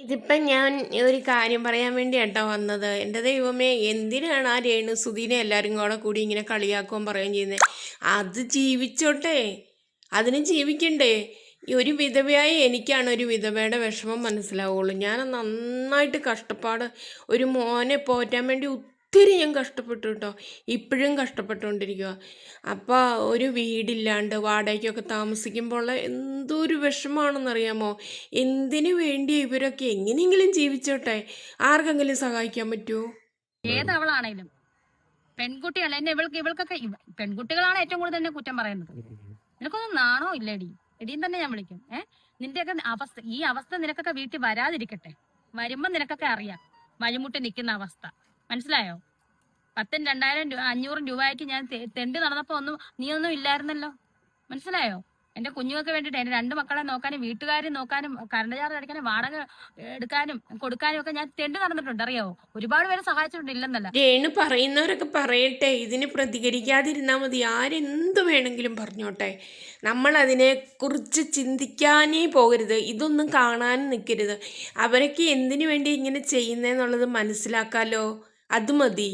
ഇതിപ്പം ഞാൻ ഒരു കാര്യം പറയാൻ വേണ്ടിയാട്ടോ വന്നത്. എൻ്റെ ദൈവമേ, എന്തിനാണ് ആ രേണുസുധീനെ എല്ലാവരും കൂടി ഇങ്ങനെ കളിയാക്കുകയും പറയുകയും ചെയ്യുന്നത്? അത് ജീവിച്ചോട്ടെ, അതിന് ജീവിക്കണ്ടേ? ഈ ഒരു വിധവയായ എനിക്കാണ് ഒരു വിധവയുടെ വിഷമം മനസ്സിലാവുള്ളൂ. ഞാൻ നന്നായിട്ട് കഷ്ടപ്പാട്, ഒരു മോനെ പോറ്റാൻ വേണ്ടി ഒത്തിരി ഞാൻ കഷ്ടപ്പെട്ടു കേട്ടോ. ഇപ്പോഴും കഷ്ടപ്പെട്ടുകൊണ്ടിരിക്കുക. അപ്പോൾ ഒരു വീടില്ലാണ്ട് വാടകയ്ക്കൊക്കെ താമസിക്കുമ്പോൾ എന്തൊരു വിഷമാണെന്നറിയാമോ? എന്തിനു വേണ്ടി ഇവരൊക്കെ എങ്ങനെയെങ്കിലും ജീവിച്ചോട്ടെ, ആർക്കെങ്കിലും സഹായിക്കാൻ പറ്റുമോ? ഏതവളാണേലും പെൺകുട്ടികൾ എന്നെ ഇവൾക്കൊക്കെ പെൺകുട്ടികളാണ് ഏറ്റവും കൂടുതൽ എന്നെ കുറ്റം പറയുന്നത്. നിനക്കൊന്നും നാണോ ഇല്ലടി, എടിയും തന്നെ ഞാൻ വിളിക്കും. നിന്റെയൊക്കെ അവസ്ഥ, ഈ അവസ്ഥ നിനക്കൊക്കെ വീട്ടിൽ വരാതിരിക്കട്ടെ. വരുമ്പോ നിനക്കൊക്കെ അറിയാം വഴിമുട്ടി നിൽക്കുന്ന അവസ്ഥ. മനസ്സിലായോ? 10,000, 2,000, 500 രൂപയ്ക്ക് ഞാൻ തെണ്ടി നടന്നപ്പോ നീ ഒന്നും ഇല്ലായിരുന്നല്ലോ. മനസ്സിലായോ? എന്റെ കുഞ്ഞുങ്ങൾക്ക് വേണ്ടിയിട്ട് എന്റെ 2 മക്കളെ നോക്കാനും വീട്ടുകാരെ നോക്കാനും കറണ്ട് ചാർജ് അടയ്ക്കാനും വാടക എടുക്കാനും കൊടുക്കാനും ഒക്കെ ഞാൻ തെണ്ടി നടന്നിട്ടുണ്ട്. അറിയാവോ? ഒരുപാട് പേര് സഹായിച്ചിട്ടുണ്ട്, ഇല്ലെന്നല്ല. രേണു പറയുന്നവരൊക്കെ പറയട്ടെ, ഇതിന് പ്രതികരിക്കാതിരുന്നാൽ മതി. ആരെന്ത് വേണമെങ്കിലും പറഞ്ഞോട്ടെ. നമ്മൾ അതിനെക്കുറിച്ച് ചിന്തിക്കാനേ പോകരുത്, ഇതൊന്നും കാണാനും നിൽക്കരുത്. അവരൊക്കെ എന്തിനു വേണ്ടി ഇങ്ങനെ ചെയ്യുന്നതെന്നുള്ളത് മനസ്സിലാക്കാലോ, അത് മതി.